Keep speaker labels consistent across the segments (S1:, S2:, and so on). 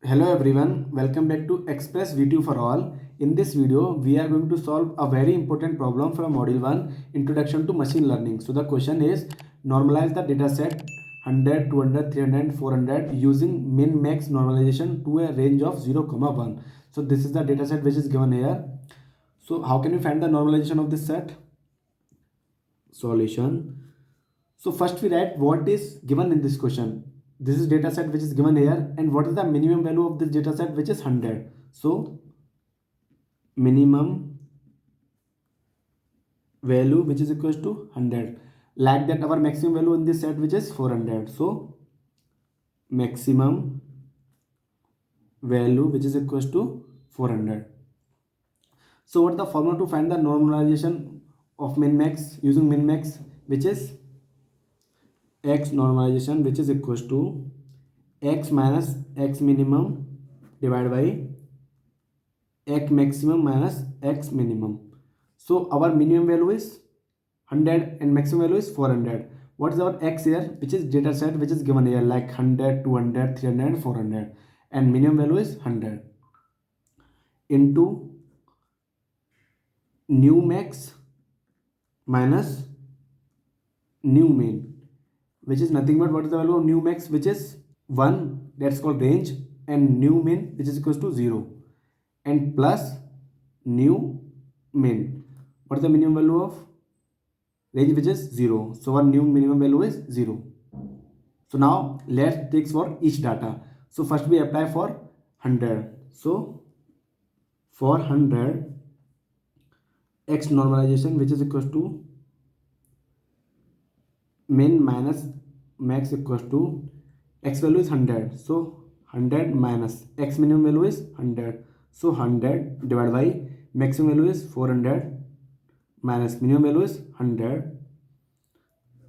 S1: Hello everyone, welcome back to Express VTU for all. In this video, we are going to solve a very important problem from Module 1, Introduction to Machine Learning. So the question is, normalize the dataset 100, 200, 300, 400 using min-max normalization to a range of 0, 1. So this is the dataset which is given here. So how can we find the normalization of this set? Solution. So first we write what is given in this question. This is data set which is given here, and what is the minimum value of this data set, which is 100. So minimum value which is equals to 100, like that our maximum value in this set which is 400. So maximum value which is equals to 400. So what is the formula to find the normalization of min max using min max, which is x normalization, which is equals to x minus x minimum divided by x maximum minus x minimum. So our minimum value is 100 and maximum value is 400. What is our x here, which is data set which is given here, like 100, 200, 300, 400, and minimum value is 100 into new max minus new min, which is nothing but what is the value of new max, which is 1, that's called range, and new min which is equals to 0, and plus new min. What is the minimum value of range, which is 0? So our new minimum value is 0. So now let's take for each data. So first we apply for 100. So for 100, x normalization which is equals to min minus max equals to x value is 100. So 100 minus x minimum value is 100. So 100 divided by maximum value is 400 minus minimum value is 100.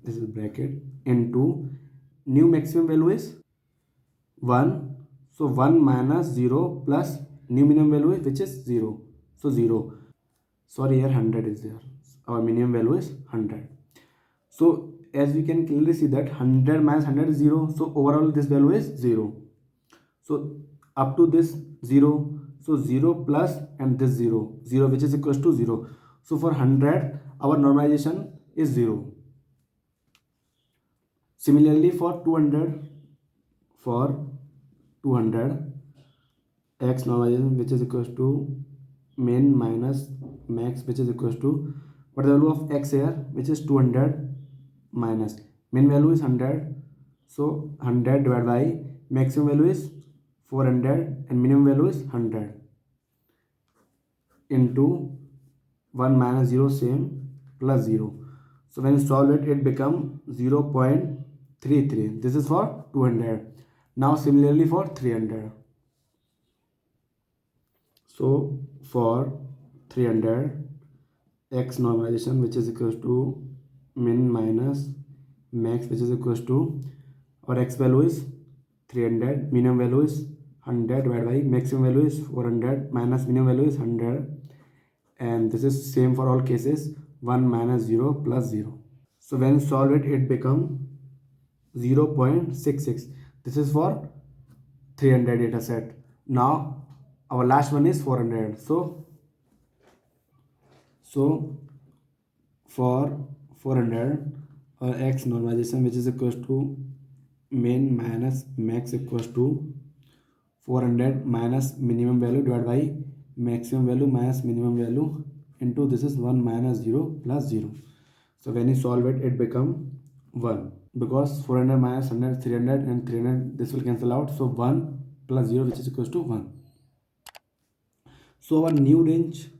S1: This is bracket into new maximum value is 1. So 1 minus 0 plus new minimum value is, which is 0. So 0. Sorry, here 100 is there. Our minimum value is 100. So as we can clearly see that 100 minus 100 is 0. So overall this value is 0. So up to this 0. So 0 plus and this 0. 0 which is equals to 0. So for 100 our normalization is 0. Similarly for 200, x normalization which is equals to min minus max which is equals to, what is the value of x here, which is 200 minus min value is 100. So 100 divided by maximum value is 400 and minimum value is 100 into 1 minus 0 same plus 0. So when you solve it, it becomes 0.33. This is for 200. Now similarly for 300. So for 300, x normalization which is equals to min minus max which is equals to, our x value is 300, minimum value is 100 divided by maximum value is 400 minus minimum value is 100, and this is same for all cases, 1 minus 0 plus 0. So when you solve it, it becomes 0.66. This is for 300 data set. Now our last one is 400. So for 400, our x normalization which is equals to min minus max equals to 400 minus minimum value divided by maximum value minus minimum value into, this is 1 minus 0 plus 0. So when you solve it, it becomes 1, because 400 minus 100, 300 and 300, this will cancel out. So 1 plus 0 which is equals to 1. So our new range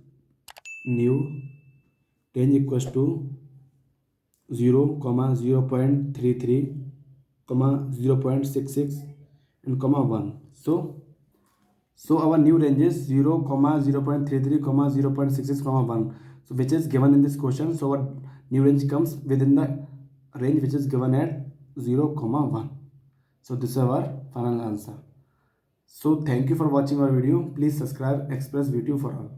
S1: equals to 0, 0.33, 0.66 and 1. So our new range is 0, 0.33, 0.66, 1. So which is given in this question. So our new range comes within the range which is given at 0, 1. So this is our final answer. So thank you for watching our video. Please subscribe Express VTU for all.